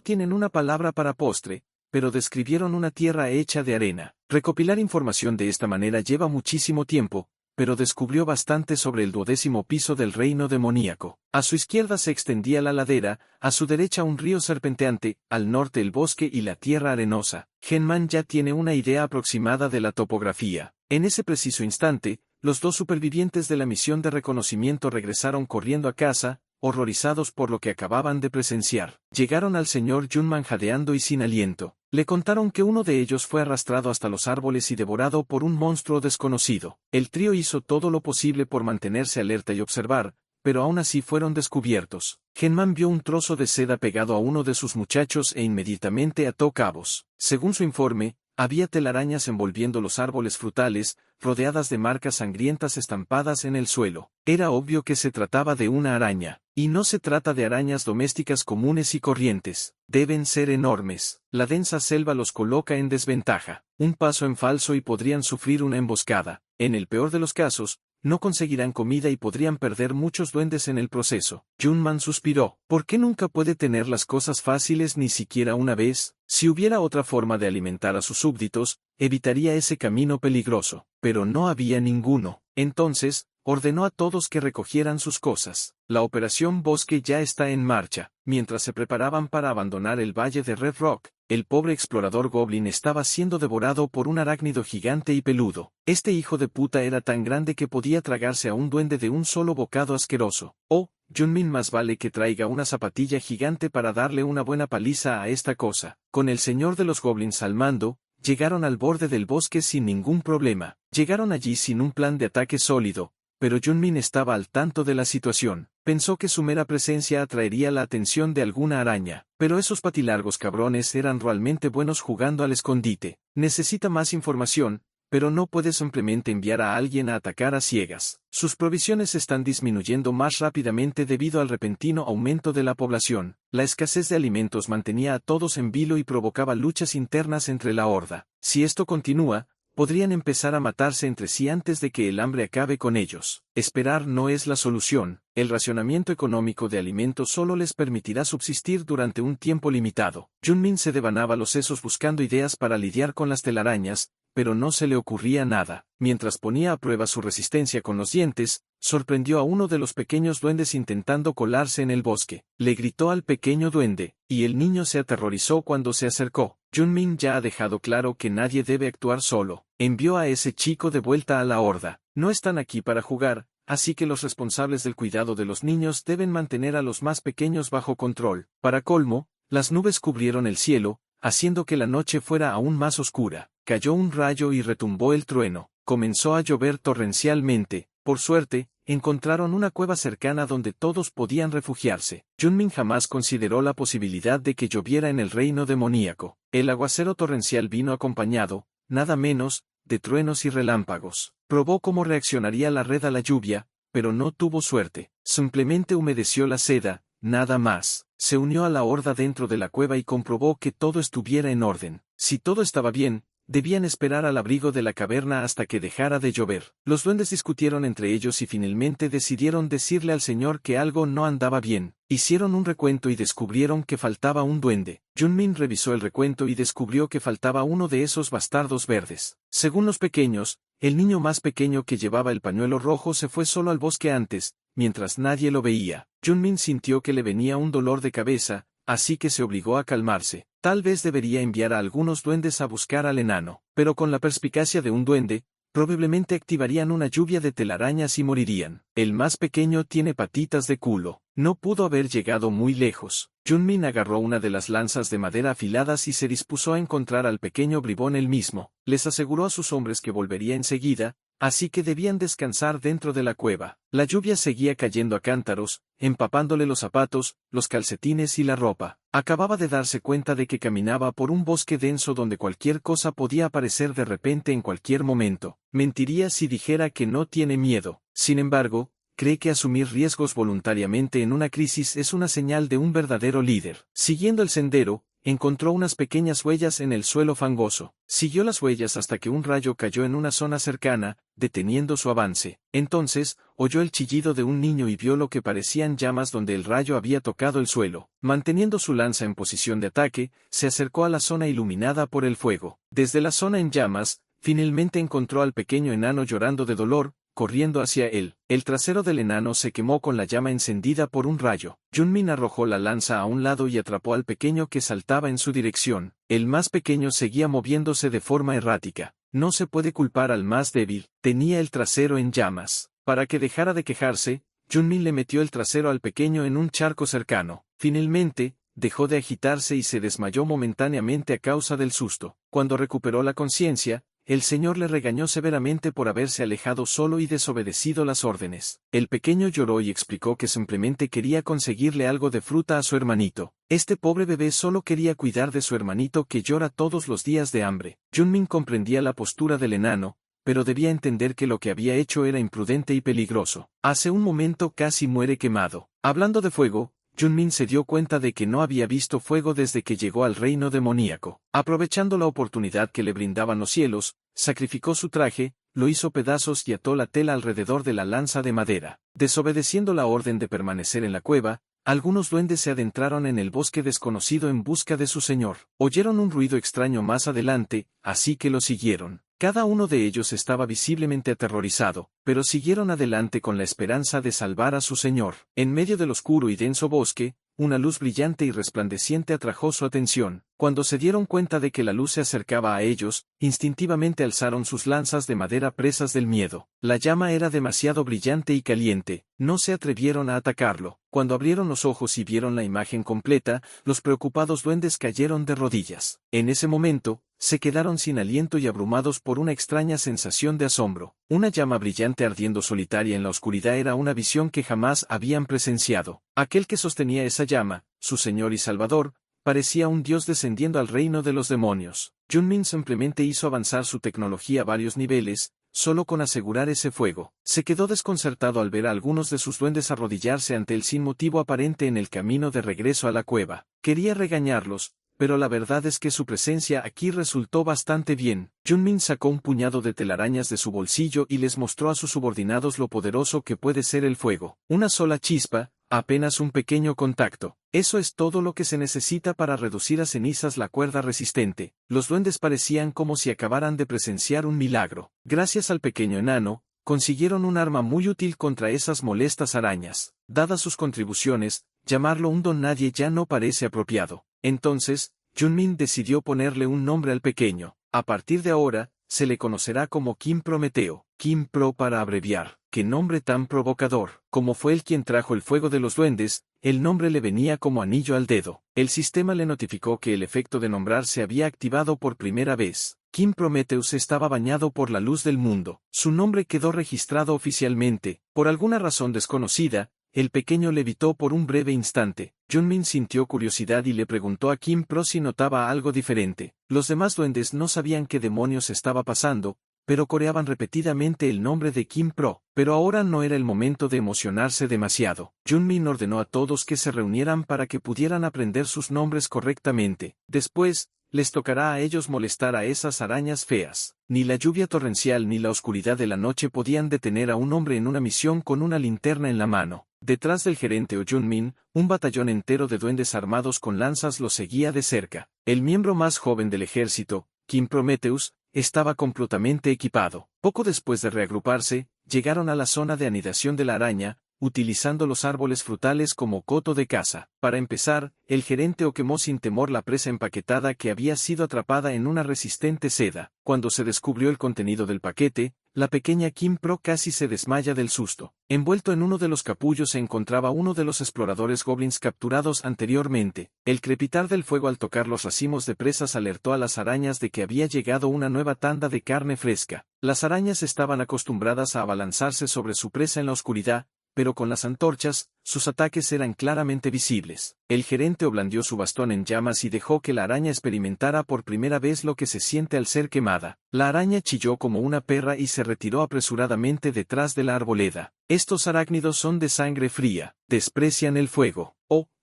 tienen una palabra para postre, pero describieron una tierra hecha de arena. Recopilar información de esta manera lleva muchísimo tiempo, pero descubrió bastante sobre el 12º piso del reino demoníaco. A su izquierda se extendía la ladera, a su derecha un río serpenteante, al norte el bosque y la tierra arenosa. Henman ya tiene una idea aproximada de la topografía. En ese preciso instante, los dos supervivientes de la misión de reconocimiento regresaron corriendo a casa, horrorizados por lo que acababan de presenciar. Llegaron al señor Junman jadeando y sin aliento. Le contaron que uno de ellos fue arrastrado hasta los árboles y devorado por un monstruo desconocido. El trío hizo todo lo posible por mantenerse alerta y observar, pero aún así fueron descubiertos. Henman vio un trozo de seda pegado a uno de sus muchachos e inmediatamente ató cabos. Según su informe, había telarañas envolviendo los árboles frutales, rodeadas de marcas sangrientas estampadas en el suelo. Era obvio que se trataba de una araña, y no se trata de arañas domésticas comunes y corrientes. Deben ser enormes. La densa selva los coloca en desventaja. Un paso en falso y podrían sufrir una emboscada. En el peor de los casos, no conseguirán comida y podrían perder muchos duendes en el proceso. Junman suspiró. ¿Por qué nunca puede tener las cosas fáciles ni siquiera una vez? Si hubiera otra forma de alimentar a sus súbditos, evitaría ese camino peligroso. Pero no había ninguno. Entonces, ordenó a todos que recogieran sus cosas. La operación Bosque ya está en marcha. Mientras se preparaban para abandonar el valle de Red Rock, el pobre explorador Goblin estaba siendo devorado por un arácnido gigante y peludo. Este hijo de puta era tan grande que podía tragarse a un duende de un solo bocado asqueroso. Oh, Junmin, más vale que traiga una zapatilla gigante para darle una buena paliza a esta cosa. Con el señor de los Goblins al mando, llegaron al borde del bosque sin ningún problema. Llegaron allí sin un plan de ataque sólido, pero Junmin estaba al tanto de la situación. Pensó que su mera presencia atraería la atención de alguna araña, pero esos patilargos cabrones eran realmente buenos jugando al escondite. Necesita más información, pero no puede simplemente enviar a alguien a atacar a ciegas. Sus provisiones están disminuyendo más rápidamente debido al repentino aumento de la población. La escasez de alimentos mantenía a todos en vilo y provocaba luchas internas entre la horda. Si esto continúa, podrían empezar a matarse entre sí antes de que el hambre acabe con ellos. Esperar no es la solución. El racionamiento económico de alimentos solo les permitirá subsistir durante un tiempo limitado. Junmin se devanaba los sesos buscando ideas para lidiar con las telarañas, pero no se le ocurría nada. Mientras ponía a prueba su resistencia con los dientes, sorprendió a uno de los pequeños duendes intentando colarse en el bosque. Le gritó al pequeño duende, y el niño se aterrorizó cuando se acercó. Junmin ya ha dejado claro que nadie debe actuar solo. Envió a ese chico de vuelta a la horda. No están aquí para jugar, así que los responsables del cuidado de los niños deben mantener a los más pequeños bajo control. Para colmo, las nubes cubrieron el cielo, haciendo que la noche fuera aún más oscura. Cayó un rayo y retumbó el trueno. Comenzó a llover torrencialmente. Por suerte, encontraron una cueva cercana donde todos podían refugiarse. Junmin jamás consideró la posibilidad de que lloviera en el reino demoníaco. El aguacero torrencial vino acompañado, nada menos, de truenos y relámpagos. Probó cómo reaccionaría la red a la lluvia, pero no tuvo suerte. Simplemente humedeció la seda, nada más. Se unió a la horda dentro de la cueva y comprobó que todo estuviera en orden. Si todo estaba bien, debían esperar al abrigo de la caverna hasta que dejara de llover. Los duendes discutieron entre ellos y finalmente decidieron decirle al señor que algo no andaba bien. Hicieron un recuento y descubrieron que faltaba un duende. Junmin revisó el recuento y descubrió que faltaba uno de esos bastardos verdes. Según los pequeños, el niño más pequeño que llevaba el pañuelo rojo se fue solo al bosque antes, mientras nadie lo veía. Junmin sintió que le venía un dolor de cabeza, así que se obligó a calmarse. Tal vez debería enviar a algunos duendes a buscar al enano, pero con la perspicacia de un duende, probablemente activarían una lluvia de telarañas y morirían. El más pequeño tiene patitas de culo. No pudo haber llegado muy lejos. Junmin agarró una de las lanzas de madera afiladas y se dispuso a encontrar al pequeño bribón él mismo. Les aseguró a sus hombres que volvería enseguida, así que debían descansar dentro de la cueva. La lluvia seguía cayendo a cántaros, empapándole los zapatos, los calcetines y la ropa. Acababa de darse cuenta de que caminaba por un bosque denso donde cualquier cosa podía aparecer de repente en cualquier momento. Mentiría si dijera que no tiene miedo. Sin embargo, cree que asumir riesgos voluntariamente en una crisis es una señal de un verdadero líder. Siguiendo el sendero, encontró unas pequeñas huellas en el suelo fangoso. Siguió las huellas hasta que un rayo cayó en una zona cercana, deteniendo su avance. Entonces, oyó el chillido de un niño y vio lo que parecían llamas donde el rayo había tocado el suelo. Manteniendo su lanza en posición de ataque, se acercó a la zona iluminada por el fuego. Desde la zona en llamas, finalmente encontró al pequeño enano llorando de dolor, corriendo hacia él. El trasero del enano se quemó con la llama encendida por un rayo. Junmin arrojó la lanza a un lado y atrapó al pequeño que saltaba en su dirección. El más pequeño seguía moviéndose de forma errática. No se puede culpar al más débil, tenía el trasero en llamas. Para que dejara de quejarse, Junmin le metió el trasero al pequeño en un charco cercano. Finalmente, dejó de agitarse y se desmayó momentáneamente a causa del susto. Cuando recuperó la conciencia, el señor le regañó severamente por haberse alejado solo y desobedecido las órdenes. El pequeño lloró y explicó que simplemente quería conseguirle algo de fruta a su hermanito. Este pobre bebé solo quería cuidar de su hermanito que llora todos los días de hambre. Junmin comprendía la postura del enano, pero debía entender que lo que había hecho era imprudente y peligroso. Hace un momento casi muere quemado. Hablando de fuego, Junmin se dio cuenta de que no había visto fuego desde que llegó al reino demoníaco. Aprovechando la oportunidad que le brindaban los cielos, sacrificó su traje, lo hizo pedazos y ató la tela alrededor de la lanza de madera. Desobedeciendo la orden de permanecer en la cueva, algunos duendes se adentraron en el bosque desconocido en busca de su señor. Oyeron un ruido extraño más adelante, así que lo siguieron. Cada uno de ellos estaba visiblemente aterrorizado, pero siguieron adelante con la esperanza de salvar a su señor. En medio del oscuro y denso bosque, una luz brillante y resplandeciente atrajo su atención. Cuando se dieron cuenta de que la luz se acercaba a ellos, instintivamente alzaron sus lanzas de madera presas del miedo. La llama era demasiado brillante y caliente, no se atrevieron a atacarlo. Cuando abrieron los ojos y vieron la imagen completa, los preocupados duendes cayeron de rodillas. En ese momento, se quedaron sin aliento y abrumados por una extraña sensación de asombro. Una llama brillante ardiendo solitaria en la oscuridad era una visión que jamás habían presenciado. Aquel que sostenía esa llama, su señor y salvador, parecía un dios descendiendo al reino de los demonios. Junmin simplemente hizo avanzar su tecnología a varios niveles, solo con asegurar ese fuego. Se quedó desconcertado al ver a algunos de sus duendes arrodillarse ante él sin motivo aparente en el camino de regreso a la cueva. Quería regañarlos, pero la verdad es que su presencia aquí resultó bastante bien. Junmin sacó un puñado de telarañas de su bolsillo y les mostró a sus subordinados lo poderoso que puede ser el fuego. Una sola chispa, apenas un pequeño contacto. Eso es todo lo que se necesita para reducir a cenizas la cuerda resistente. Los duendes parecían como si acabaran de presenciar un milagro. Gracias al pequeño enano, consiguieron un arma muy útil contra esas molestas arañas. Dadas sus contribuciones, llamarlo un don nadie ya no parece apropiado. Entonces, Junmin decidió ponerle un nombre al pequeño. A partir de ahora, se le conocerá como Kim Prometeo, Kim Pro para abreviar. ¡Qué nombre tan provocador! Como fue él quien trajo el fuego de los duendes, el nombre le venía como anillo al dedo. El sistema le notificó que el efecto de nombrar se había activado por primera vez. Kim Prometheus estaba bañado por la luz del mundo. Su nombre quedó registrado oficialmente. Por alguna razón desconocida, el pequeño levitó por un breve instante. Junmin sintió curiosidad y le preguntó a Kim Pro si notaba algo diferente. Los demás duendes no sabían qué demonios estaba pasando, pero coreaban repetidamente el nombre de Kim Pro. Pero ahora no era el momento de emocionarse demasiado. Junmin ordenó a todos que se reunieran para que pudieran aprender sus nombres correctamente. Después, les tocará a ellos molestar a esas arañas feas. Ni la lluvia torrencial ni la oscuridad de la noche podían detener a un hombre en una misión con una linterna en la mano. Detrás del gerente Junmin, un batallón entero de duendes armados con lanzas lo seguía de cerca. El miembro más joven del ejército, Kim Prometheus, estaba completamente equipado. Poco después de reagruparse, llegaron a la zona de anidación de la araña, utilizando los árboles frutales como coto de caza. Para empezar, el gerente O quemó sin temor la presa empaquetada que había sido atrapada en una resistente seda. Cuando se descubrió el contenido del paquete, la pequeña Kim Pro casi se desmaya del susto. Envuelto en uno de los capullos se encontraba uno de los exploradores goblins capturados anteriormente. El crepitar del fuego al tocar los racimos de presas alertó a las arañas de que había llegado una nueva tanda de carne fresca. Las arañas estaban acostumbradas a abalanzarse sobre su presa en la oscuridad, pero con las antorchas, sus ataques eran claramente visibles. El gerente blandió su bastón en llamas y dejó que la araña experimentara por primera vez lo que se siente al ser quemada. La araña chilló como una perra y se retiró apresuradamente detrás de la arboleda. Estos arácnidos son de sangre fría, desprecian el fuego.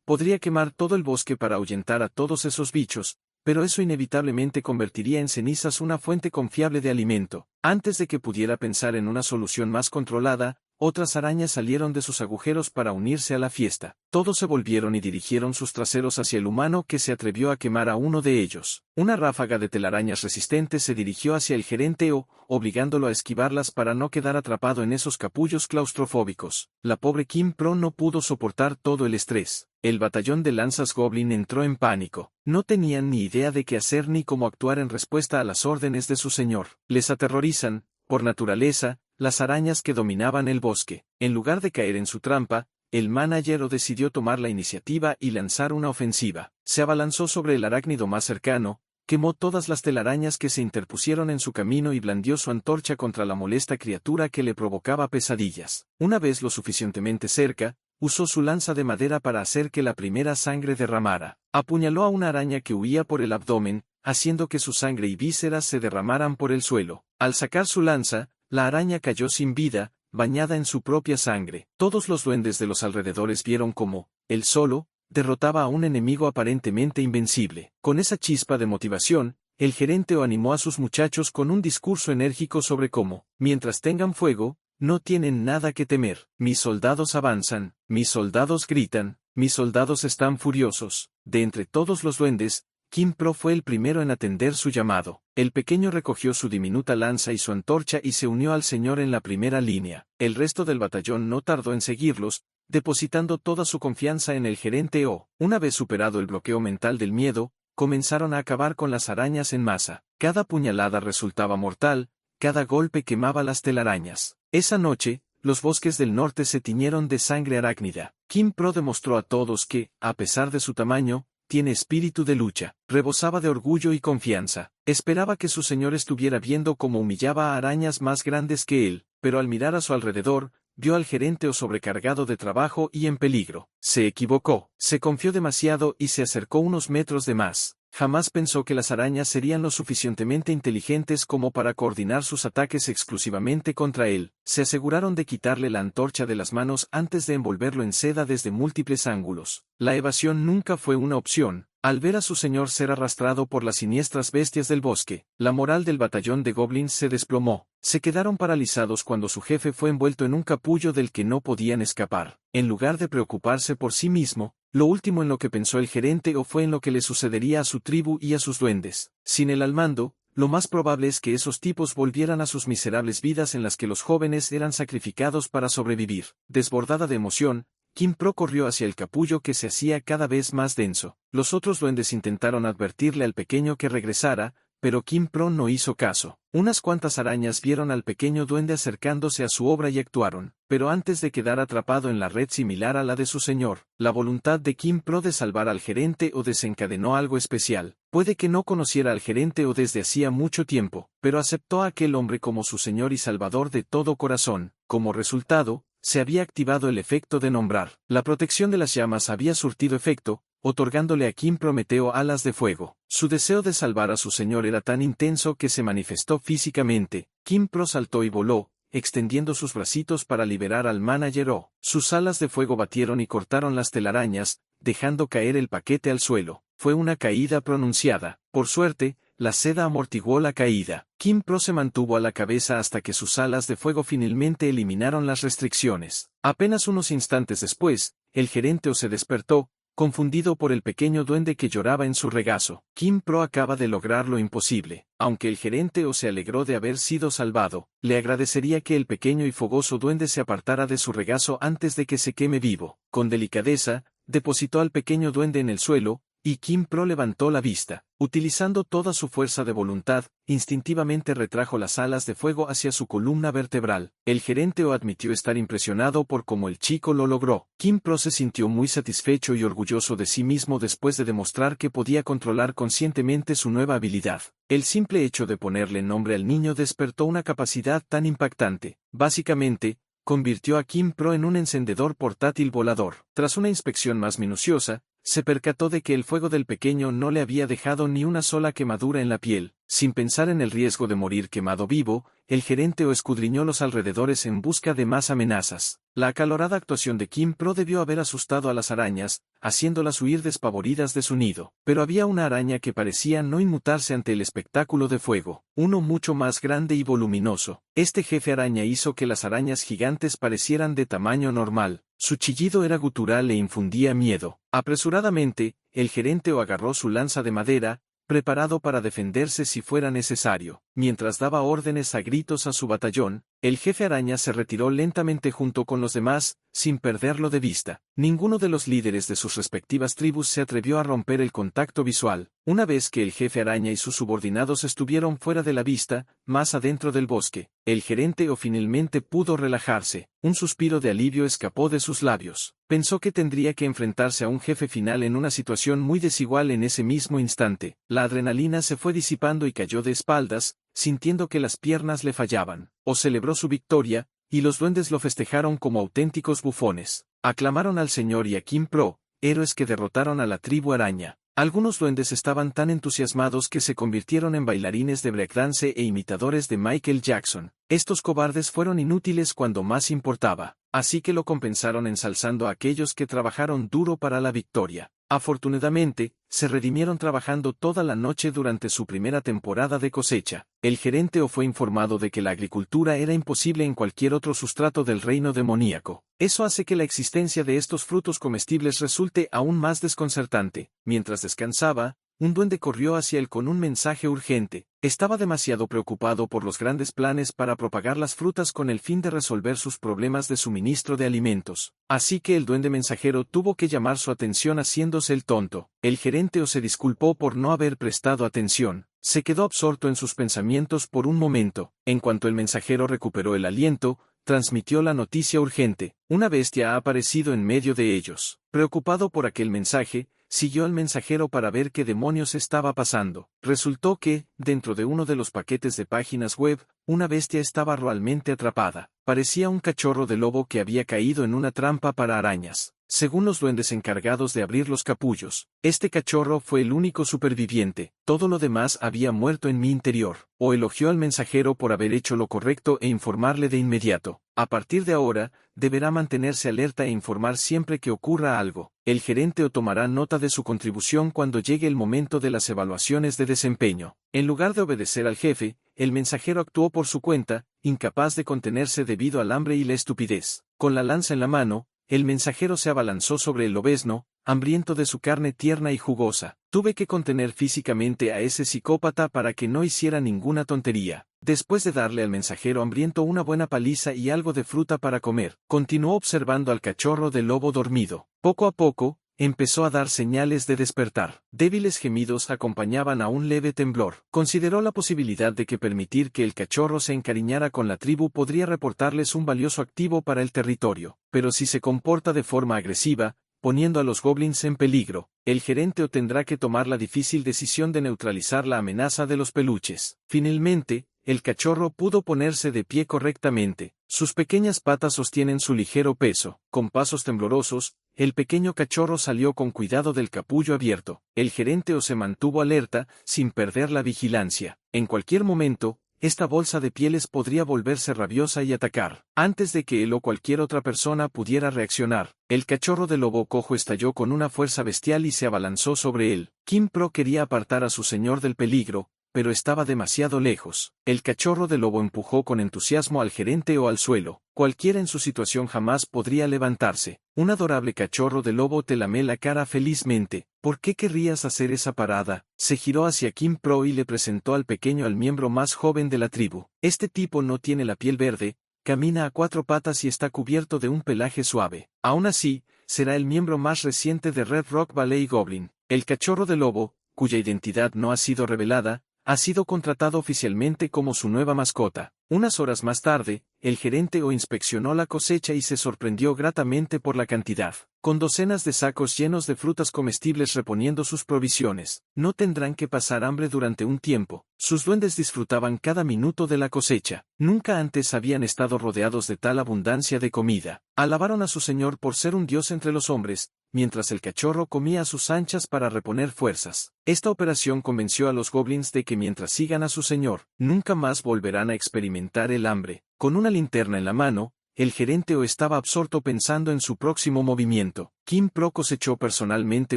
Podría quemar todo el bosque para ahuyentar a todos esos bichos, pero eso inevitablemente convertiría en cenizas una fuente confiable de alimento. Antes de que pudiera pensar en una solución más controlada, otras arañas salieron de sus agujeros para unirse a la fiesta. Todos se volvieron y dirigieron sus traseros hacia el humano que se atrevió a quemar a uno de ellos. Una ráfaga de telarañas resistentes se dirigió hacia el gerente obligándolo a esquivarlas para no quedar atrapado en esos capullos claustrofóbicos. La pobre Kim Pro no pudo soportar todo el estrés. El batallón de lanzas Goblin entró en pánico. No tenían ni idea de qué hacer ni cómo actuar en respuesta a las órdenes de su señor. Les aterrorizan, por naturaleza, las arañas que dominaban el bosque. En lugar de caer en su trampa, el manager decidió tomar la iniciativa y lanzar una ofensiva. Se abalanzó sobre el arácnido más cercano, quemó todas las telarañas que se interpusieron en su camino y blandió su antorcha contra la molesta criatura que le provocaba pesadillas. Una vez lo suficientemente cerca, usó su lanza de madera para hacer que la primera sangre derramara. Apuñaló a una araña que huía por el abdomen, haciendo que su sangre y vísceras se derramaran por el suelo. Al sacar su lanza, la araña cayó sin vida, bañada en su propia sangre. Todos los duendes de los alrededores vieron cómo, él solo, derrotaba a un enemigo aparentemente invencible. Con esa chispa de motivación, el gerente animó a sus muchachos con un discurso enérgico sobre cómo, mientras tengan fuego, no tienen nada que temer. Mis soldados avanzan, mis soldados gritan, mis soldados están furiosos. De entre todos los duendes, Kim Pro fue el primero en atender su llamado. El pequeño recogió su diminuta lanza y su antorcha y se unió al señor en la primera línea. El resto del batallón no tardó en seguirlos, depositando toda su confianza en el gerente Una vez superado el bloqueo mental del miedo, comenzaron a acabar con las arañas en masa. Cada puñalada resultaba mortal, cada golpe quemaba las telarañas. Esa noche, los bosques del norte se tiñeron de sangre arácnida. Kim Pro demostró a todos que, a pesar de su tamaño, tiene espíritu de lucha. Rebosaba de orgullo y confianza. Esperaba que su señor estuviera viendo cómo humillaba a arañas más grandes que él, pero al mirar a su alrededor, vio al gerente sobrecargado de trabajo y en peligro. Se equivocó, se confió demasiado y se acercó unos metros de más. Jamás pensó que las arañas serían lo suficientemente inteligentes como para coordinar sus ataques exclusivamente contra él. Se aseguraron de quitarle la antorcha de las manos antes de envolverlo en seda desde múltiples ángulos. La evasión nunca fue una opción. Al ver a su señor ser arrastrado por las siniestras bestias del bosque, la moral del batallón de goblins se desplomó. Se quedaron paralizados cuando su jefe fue envuelto en un capullo del que no podían escapar. En lugar de preocuparse por sí mismo, lo último en lo que pensó el gerente fue en lo que le sucedería a su tribu y a sus duendes. Sin él al mando, lo más probable es que esos tipos volvieran a sus miserables vidas en las que los jóvenes eran sacrificados para sobrevivir. Desbordada de emoción, Kim Pro corrió hacia el capullo que se hacía cada vez más denso. Los otros duendes intentaron advertirle al pequeño que regresara, pero Kim Pro no hizo caso. Unas cuantas arañas vieron al pequeño duende acercándose a su obra y actuaron, pero antes de quedar atrapado en la red similar a la de su señor, la voluntad de Kim Pro de salvar al gerente desencadenó algo especial. Puede que no conociera al gerente desde hacía mucho tiempo, pero aceptó a aquel hombre como su señor y salvador de todo corazón. Como resultado, se había activado el efecto de nombrar. La protección de las llamas había surtido efecto, otorgándole a Kim Prometeo alas de fuego. Su deseo de salvar a su señor era tan intenso que se manifestó físicamente. Kim Pro saltó y voló, extendiendo sus bracitos para liberar al manager Sus alas de fuego batieron y cortaron las telarañas, dejando caer el paquete al suelo. Fue una caída pronunciada. Por suerte, la seda amortiguó la caída. Kim Pro se mantuvo a la cabeza hasta que sus alas de fuego finalmente eliminaron las restricciones. Apenas unos instantes después, el gerente se despertó, confundido por el pequeño duende que lloraba en su regazo. Kim Pro acaba de lograr lo imposible. Aunque el gerente se alegró de haber sido salvado, le agradecería que el pequeño y fogoso duende se apartara de su regazo antes de que se queme vivo. Con delicadeza, depositó al pequeño duende en el suelo, y Kim Pro levantó la vista. Utilizando toda su fuerza de voluntad, instintivamente retrajo las alas de fuego hacia su columna vertebral. El gerente admitió estar impresionado por cómo el chico lo logró. Kim Pro se sintió muy satisfecho y orgulloso de sí mismo después de demostrar que podía controlar conscientemente su nueva habilidad. El simple hecho de ponerle nombre al niño despertó una capacidad tan impactante. Básicamente, convirtió a Kim Pro en un encendedor portátil volador. Tras una inspección más minuciosa, se percató de que el fuego del pequeño no le había dejado ni una sola quemadura en la piel. Sin pensar en el riesgo de morir quemado vivo, el gerente escudriñó los alrededores en busca de más amenazas. La acalorada actuación de Kim Pro debió haber asustado a las arañas, haciéndolas huir despavoridas de su nido. Pero había una araña que parecía no inmutarse ante el espectáculo de fuego, uno mucho más grande y voluminoso. Este jefe araña hizo que las arañas gigantes parecieran de tamaño normal. Su chillido era gutural e infundía miedo. Apresuradamente, el gerente agarró su lanza de madera, preparado para defenderse si fuera necesario. Mientras daba órdenes a gritos a su batallón, el jefe araña se retiró lentamente junto con los demás, sin perderlo de vista. Ninguno de los líderes de sus respectivas tribus se atrevió a romper el contacto visual. Una vez que el jefe araña y sus subordinados estuvieron fuera de la vista, más adentro del bosque, el gerente finalmente pudo relajarse. Un suspiro de alivio escapó de sus labios. Pensó que tendría que enfrentarse a un jefe final en una situación muy desigual en ese mismo instante. La adrenalina se fue disipando y cayó de espaldas, sintiendo que las piernas le fallaban. Celebró su victoria, y los duendes lo festejaron como auténticos bufones. Aclamaron al señor y a Kim Pro, héroes que derrotaron a la tribu araña. Algunos duendes estaban tan entusiasmados que se convirtieron en bailarines de breakdance e imitadores de Michael Jackson. Estos cobardes fueron inútiles cuando más importaba, así que lo compensaron ensalzando a aquellos que trabajaron duro para la victoria. Afortunadamente, se redimieron trabajando toda la noche durante su primera temporada de cosecha. El gerente fue informado de que la agricultura era imposible en cualquier otro sustrato del reino demoníaco. Eso hace que la existencia de estos frutos comestibles resulte aún más desconcertante. Mientras descansaba, un duende corrió hacia él con un mensaje urgente. Estaba demasiado preocupado por los grandes planes para propagar las frutas con el fin de resolver sus problemas de suministro de alimentos. Así que el duende mensajero tuvo que llamar su atención haciéndose el tonto. El gerente se disculpó por no haber prestado atención. Se quedó absorto en sus pensamientos por un momento. En cuanto el mensajero recuperó el aliento, transmitió la noticia urgente. Una bestia ha aparecido en medio de ellos. Preocupado por aquel mensaje, siguió al mensajero para ver qué demonios estaba pasando. Resultó que, dentro de uno de los paquetes de páginas web, una bestia estaba realmente atrapada. Parecía un cachorro de lobo que había caído en una trampa para arañas. Según los duendes encargados de abrir los capullos, este cachorro fue el único superviviente. Todo lo demás había muerto en mi interior. Elogió al mensajero por haber hecho lo correcto e informarle de inmediato. A partir de ahora, deberá mantenerse alerta e informar siempre que ocurra algo. El gerente tomará nota de su contribución cuando llegue el momento de las evaluaciones de desempeño. En lugar de obedecer al jefe, el mensajero actuó por su cuenta, incapaz de contenerse debido al hambre y la estupidez. Con la lanza en la mano, el mensajero se abalanzó sobre el lobezno, hambriento de su carne tierna y jugosa. Tuve que contener físicamente a ese psicópata para que no hiciera ninguna tontería. Después de darle al mensajero hambriento una buena paliza y algo de fruta para comer, continuó observando al cachorro de lobo dormido. Poco a poco, empezó a dar señales de despertar. Débiles gemidos acompañaban a un leve temblor. Consideró la posibilidad de que permitir que el cachorro se encariñara con la tribu podría reportarles un valioso activo para el territorio. Pero si se comporta de forma agresiva, poniendo a los goblins en peligro, el gerente tendrá que tomar la difícil decisión de neutralizar la amenaza de los peluches. Finalmente, el cachorro pudo ponerse de pie correctamente. Sus pequeñas patas sostienen su ligero peso. Con pasos temblorosos, el pequeño cachorro salió con cuidado del capullo abierto. El gerente se mantuvo alerta, sin perder la vigilancia. En cualquier momento, esta bolsa de pieles podría volverse rabiosa y atacar. Antes de que él o cualquier otra persona pudiera reaccionar, el cachorro de lobo cojo estalló con una fuerza bestial y se abalanzó sobre él. Kim Pro quería apartar a su señor del peligro, pero estaba demasiado lejos. El cachorro de lobo empujó con entusiasmo al gerente O al suelo. Cualquiera en su situación jamás podría levantarse. Un adorable cachorro de lobo te lamé la cara felizmente. ¿Por qué querrías hacer esa parada? Se giró hacia Kim Pro y le presentó al pequeño al miembro más joven de la tribu. Este tipo no tiene la piel verde, camina a 4 patas y está cubierto de un pelaje suave. Aún así, será el miembro más reciente de Red Rock Valley Goblin. El cachorro de lobo, cuya identidad no ha sido revelada, ha sido contratado oficialmente como su nueva mascota. Unas horas más tarde, el gerente O inspeccionó la cosecha y se sorprendió gratamente por la cantidad. Con docenas de sacos llenos de frutas comestibles reponiendo sus provisiones, no tendrán que pasar hambre durante un tiempo. Sus duendes disfrutaban cada minuto de la cosecha. Nunca antes habían estado rodeados de tal abundancia de comida. Alabaron a su señor por ser un dios entre los hombres, mientras el cachorro comía a sus anchas para reponer fuerzas. Esta operación convenció a los goblins de que mientras sigan a su señor, nunca más volverán a experimentar el hambre. Con una linterna en la mano, el gerente O estaba absorto pensando en su próximo movimiento. Kim Pro cosechó personalmente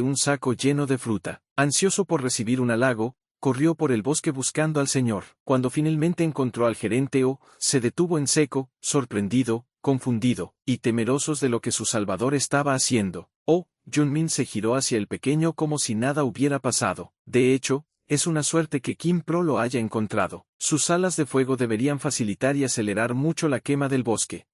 un saco lleno de fruta. Ansioso por recibir un halago, corrió por el bosque buscando al señor. Cuando finalmente encontró al gerente O, se detuvo en seco, sorprendido, confundido, y temerosos de lo que su salvador estaba haciendo. Oh, Junmin se giró hacia el pequeño como si nada hubiera pasado. De hecho, es una suerte que Kim Pro lo haya encontrado. Sus alas de fuego deberían facilitar y acelerar mucho la quema del bosque.